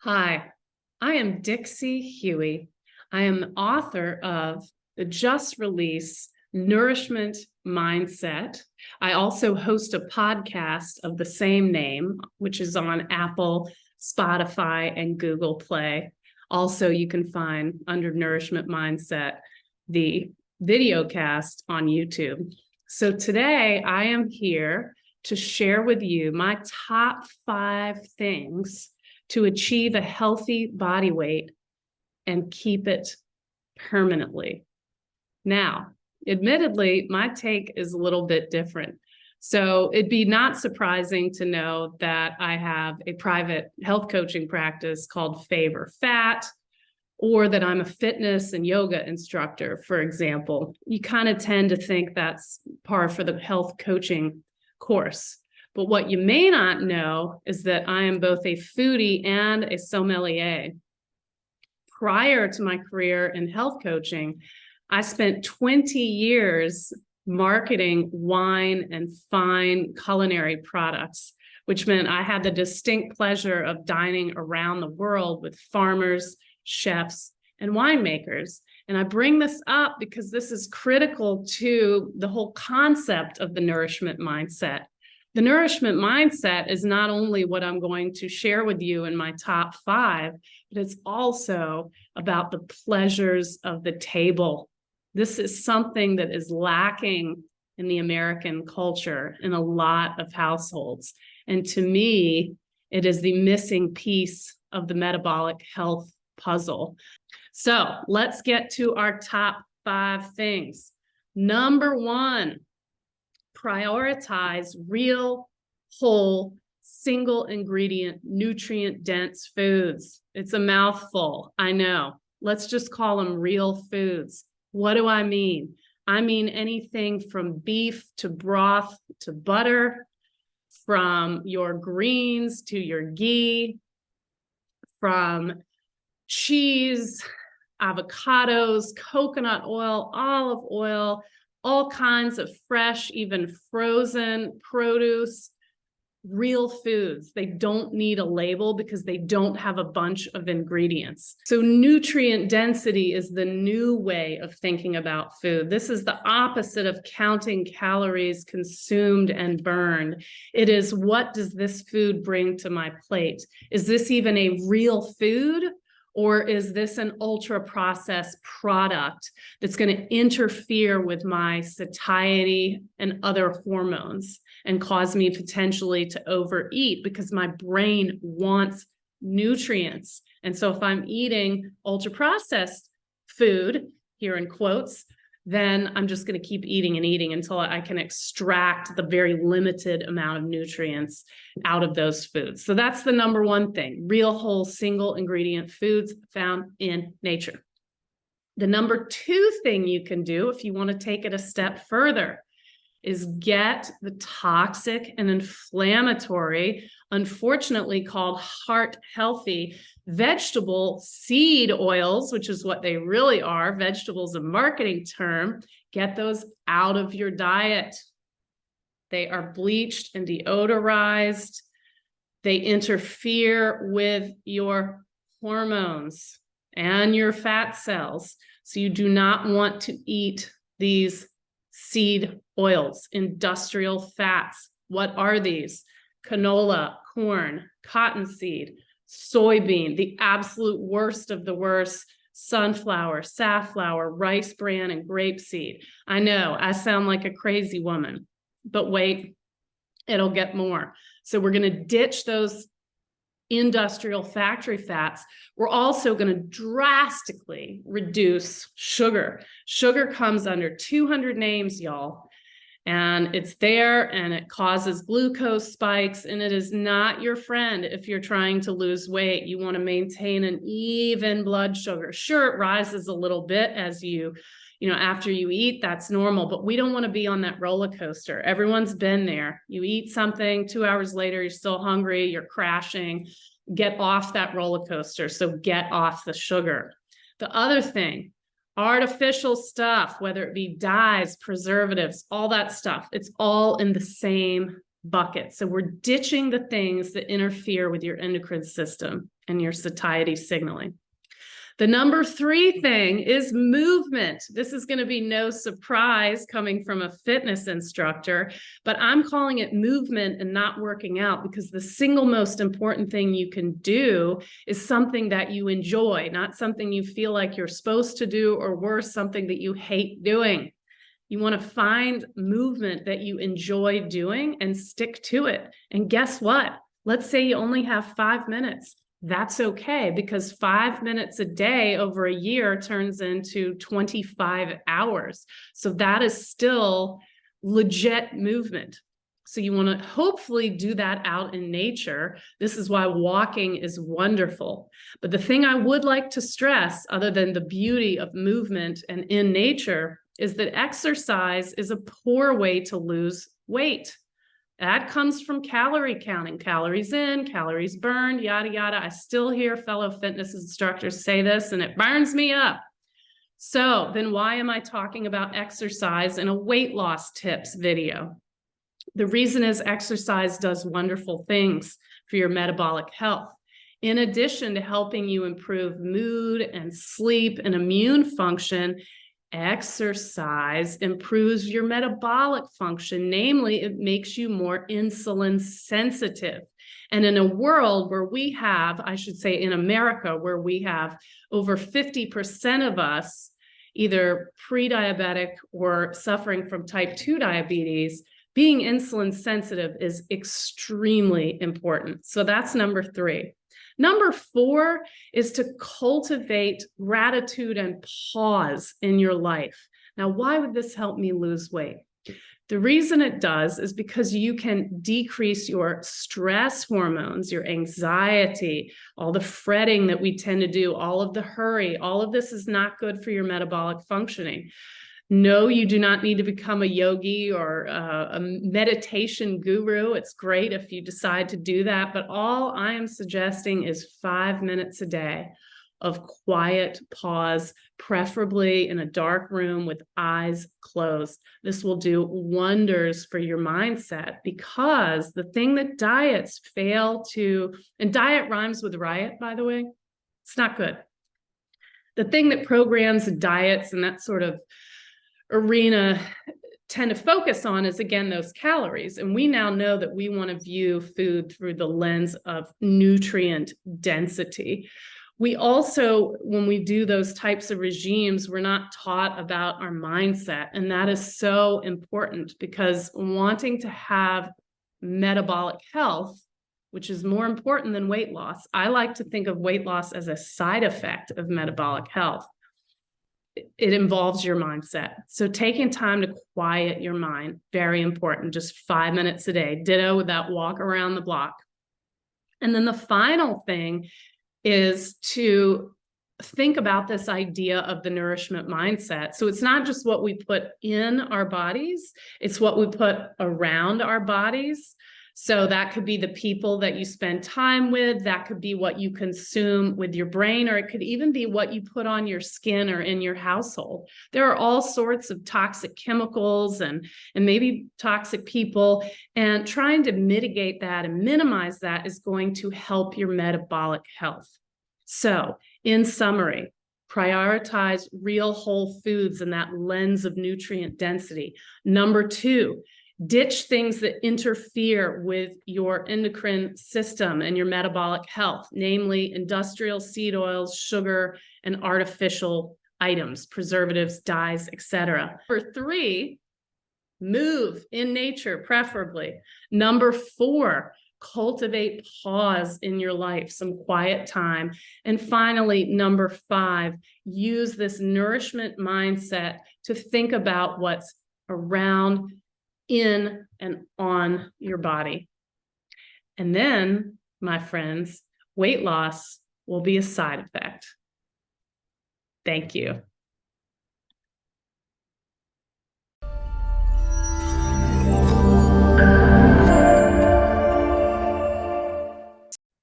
Hi, I am Dixie Huey. I am the author of the just released Nourishment MINDset. I also host a podcast of the same name, which is on Apple, Spotify, and Google Play. Also, you can find under Nourishment MINDset the video cast on YouTube. So today I am here to share with you my top 5 things to achieve a healthy body weight and keep it permanently. Now, admittedly, my take is a little bit different. So it'd be not surprising to know that I have a private health coaching practice called Favor Fat, or that I'm a fitness and yoga instructor, for example. You kind of tend to think that's par for the health coaching course. But what you may not know is that I am both a foodie and a sommelier. Prior to my career in health coaching, I spent 20 years marketing wine and fine culinary products, which meant I had the distinct pleasure of dining around the world with farmers, chefs, and winemakers. And I bring this up because this is critical to the whole concept of the nourishment mindset. The nourishment mindset is not only what I'm going to share with you in my top 5, but it's also about the pleasures of the table. This is something that is lacking in the American culture in a lot of households. And to me, it is the missing piece of the metabolic health puzzle. So let's get to our top 5 things. Number 1, prioritize real, whole, single ingredient, nutrient dense foods. It's a mouthful, I know. Let's just call them real foods. What do I mean? I mean anything from beef to broth to butter, from your greens to your ghee, from cheese, avocados, coconut oil, olive oil, all kinds of fresh, even frozen produce, real foods. They don't need a label because they don't have a bunch of ingredients. So nutrient density is the new way of thinking about food. This is the opposite of counting calories consumed and burned. It is, what does this food bring to my plate? Is this even a real food? Or is this an ultra-processed product that's going to interfere with my satiety and other hormones and cause me potentially to overeat because my brain wants nutrients? And so if I'm eating ultra-processed food, here in quotes, then I'm just going to keep eating and eating until I can extract the very limited amount of nutrients out of those foods. So that's the number 1 thing, real, whole, single ingredient foods found in nature. The number 2 thing you can do if you want to take it a step further is get the toxic and inflammatory, unfortunately called heart healthy, vegetable seed oils, which is what they really are. Vegetables, a marketing term. Get those out of your diet. They are bleached and deodorized. They interfere with your hormones and your fat cells. So you do not want to eat these seed oils, industrial fats. What are these? Canola, corn, cottonseed, soybean, the absolute worst of the worst, sunflower, safflower, rice bran, and grapeseed. I know I sound like a crazy woman, but wait, it'll get more. So we're going to ditch those industrial factory fats. We're also going to drastically reduce sugar. Sugar comes under 200 names, y'all. And it's there and it causes glucose spikes, and it is not your friend if you're trying to lose weight. You want to maintain an even blood sugar. Sure, it rises a little bit as after you eat, that's normal, but we don't want to be on that roller coaster. Everyone's been there. You eat something, 2 hours later, you're still hungry, you're crashing. Get off that roller coaster. So get off the sugar. The other thing, artificial stuff, whether it be dyes, preservatives, all that stuff, it's all in the same bucket. So we're ditching the things that interfere with your endocrine system and your satiety signaling. The number 3 thing is movement. This is going to be no surprise coming from a fitness instructor, but I'm calling it movement and not working out because the single most important thing you can do is something that you enjoy, not something you feel like you're supposed to do, or worse, something that you hate doing. You want to find movement that you enjoy doing and stick to it. And guess what? Let's say you only have 5 minutes. That's okay, because 5 minutes a day over a year turns into 25 hours. So that is still legit movement. So you want to hopefully do that out in nature. This is why walking is wonderful. But the thing I would like to stress, other than the beauty of movement and in nature, is that exercise is a poor way to lose weight. That comes from calorie counting, calories in, calories burned, yada, yada. I still hear fellow fitness instructors say this, and it burns me up. So then why am I talking about exercise in a weight loss tips video? The reason is exercise does wonderful things for your metabolic health. In addition to helping you improve mood and sleep and immune function, exercise improves your metabolic function. Namely, it makes you more insulin sensitive. And in a world where we have, I should say in America, where we have over 50% of us either pre-diabetic or suffering from type 2 diabetes, being insulin sensitive is extremely important. So that's number 3. Number 4 is to cultivate gratitude and pause in your life. Now, why would this help me lose weight? The reason it does is because you can decrease your stress hormones, your anxiety, all the fretting that we tend to do, all of the hurry. All of this is not good for your metabolic functioning. No, you do not need to become a yogi or a meditation guru. It's great if you decide to do that, but all I am suggesting is 5 minutes a day of quiet pause, preferably in a dark room with eyes closed. This will do wonders for your mindset, because the thing that diets fail to, and diet rhymes with riot, by the way, it's not good. The thing that programs and diets and that sort of arena tend to focus on is, again, those calories. And we now know that we want to view food through the lens of nutrient density. We also, when we do those types of regimes, we're not taught about our mindset. And that is so important, because wanting to have metabolic health, which is more important than weight loss, I like to think of weight loss as a side effect of metabolic health. It involves your mindset. So taking time to quiet your mind, very important, just 5 minutes a day. Ditto with that walk around the block. And then the final thing is to think about this idea of the nourishment mindset. So it's not just what we put in our bodies, it's what we put around our bodies. So that could be the people that you spend time with, that could be what you consume with your brain, or it could even be what you put on your skin or in your household. There are all sorts of toxic chemicals and maybe toxic people, and trying to mitigate that and minimize that is going to help your metabolic health. So in summary, prioritize real whole foods in that lens of nutrient density. Number 2, ditch things that interfere with your endocrine system and your metabolic health, namely industrial seed oils, sugar, and artificial items, preservatives, dyes, etc. Number 3, move in nature, preferably. Number 4, cultivate pause in your life, some quiet time. And finally, number 5, use this nourishment mindset to think about what's around, in, and on your body. And then, my friends, weight loss will be a side effect. Thank you.